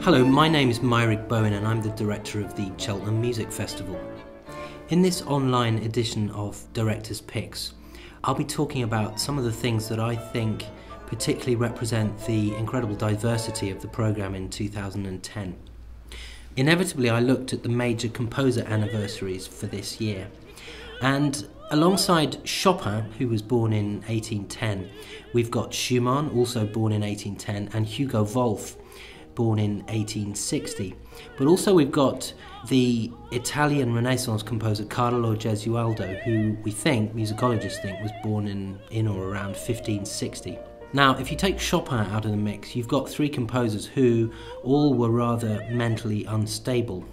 Hello, my name is Meurig Bowen and I'm the director of the Cheltenham Music Festival. In this online edition of Director's Picks, I'll be talking about some of the things that I think particularly represent the incredible diversity of the programme in 2010. Inevitably, I looked at the major composer anniversaries for this year, and alongside Chopin, who was born in 1810, we've got Schumann, also born in 1810, and Hugo Wolf, born in 1860. But also we've got the Italian Renaissance composer Carlo Gesualdo, who we think, musicologists think, was born in or around 1560. Now, if you take Chopin out of the mix, you've got three composers who all were rather mentally unstable.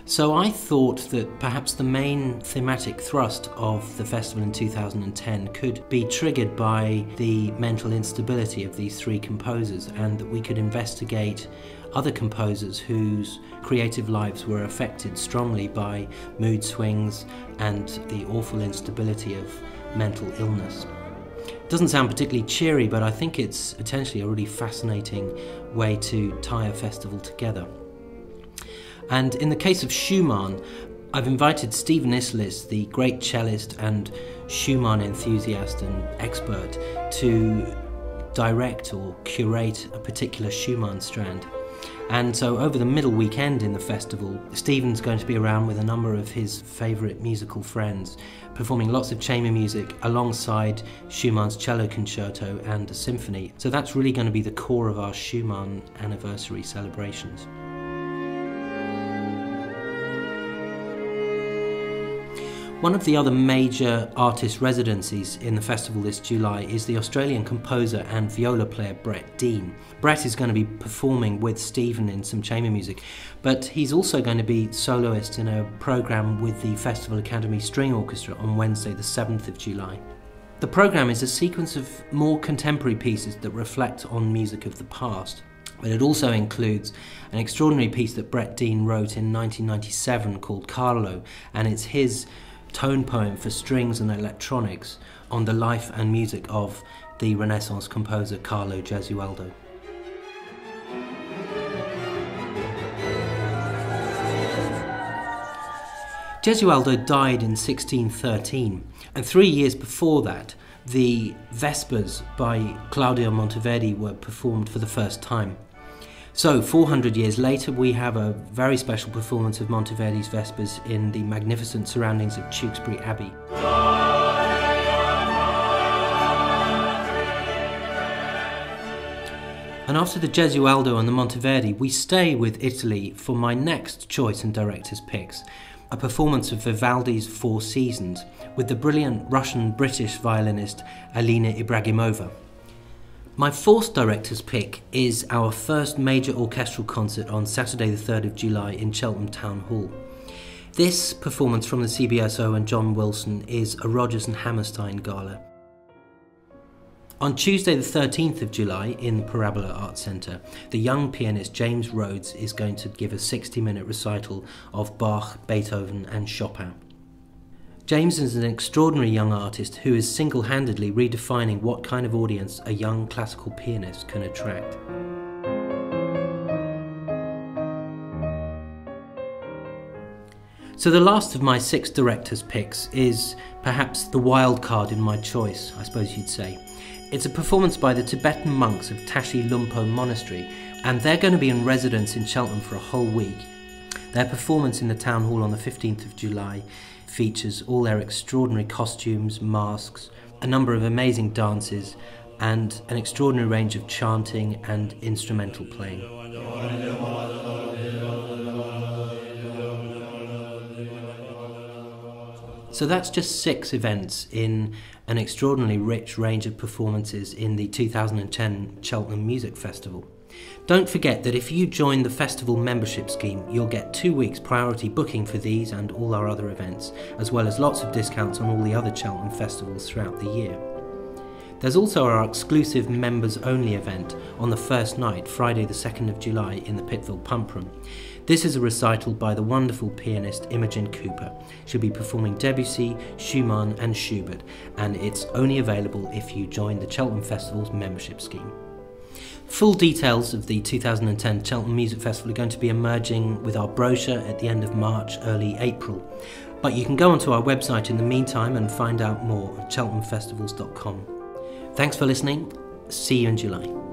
So I thought that perhaps the main thematic thrust of the festival in 2010 could be triggered by the mental instability of these three composers, and that we could investigate other composers whose creative lives were affected strongly by mood swings and the awful instability of mental illness. It doesn't sound particularly cheery, but I think it's potentially a really fascinating way to tie a festival together. And in the case of Schumann, I've invited Stephen Isserlis, the great cellist and Schumann enthusiast and expert, to direct or curate a particular Schumann strand. And so over the middle weekend in the festival, Stephen's going to be around with a number of his favourite musical friends, performing lots of chamber music alongside Schumann's cello concerto and a symphony. So that's really going to be the core of our Schumann anniversary celebrations. One of the other major artist residencies in the festival this July is the Australian composer and viola player Brett Dean. Brett is going to be performing with Stephen in some chamber music, but he's also going to be soloist in a programme with the Festival Academy String Orchestra on Wednesday the 7th of July. The programme is a sequence of more contemporary pieces that reflect on music of the past, but it also includes an extraordinary piece that Brett Dean wrote in 1997 called Carlo, and it's his tone poem for strings and electronics on the life and music of the Renaissance composer Carlo Gesualdo. Gesualdo died in 1613, and 3 years before that, the Vespers by Claudio Monteverdi were performed for the first time. So, 400 years later, we have a very special performance of Monteverdi's Vespers in the magnificent surroundings of Tewkesbury Abbey. And after the Gesualdo and the Monteverdi, we stay with Italy for my next choice in Director's Picks, a performance of Vivaldi's Four Seasons with the brilliant Russian-British violinist Alina Ibragimova. My fourth director's pick is our first major orchestral concert on Saturday the 3rd of July in Cheltenham Town Hall. This performance from the CBSO and John Wilson is a Rodgers and Hammerstein gala. On Tuesday the 13th of July in the Parabola Arts Centre, the young pianist James Rhodes is going to give a 60-minute recital of Bach, Beethoven and Chopin. James is an extraordinary young artist who is single-handedly redefining what kind of audience a young classical pianist can attract. So the last of my 6 director's picks is perhaps the wild card in my choice, I suppose you'd say. It's a performance by the Tibetan Monks of Tashi Lumpo Monastery, and they're going to be in residence in Cheltenham for a whole week. Their performance in the Town Hall on the 15th of July features all their extraordinary costumes, masks, a number of amazing dances, and an extraordinary range of chanting and instrumental playing. So that's just 6 events in an extraordinarily rich range of performances in the 2010 Cheltenham Music Festival. Don't forget that if you join the festival membership scheme, you'll get 2 weeks priority booking for these and all our other events, as well as lots of discounts on all the other Cheltenham festivals throughout the year. There's also our exclusive members-only event on the first night, Friday the 2nd of July, in the Pittville Pump Room. This is a recital by the wonderful pianist Imogen Cooper. She'll be performing Debussy, Schumann and Schubert, and it's only available if you join the Cheltenham Festival's membership scheme. Full details of the 2010 Cheltenham Music Festival are going to be emerging with our brochure at the end of March, early April. But you can go onto our website in the meantime and find out more at cheltenhamfestivals.com. Thanks for listening. See you in July.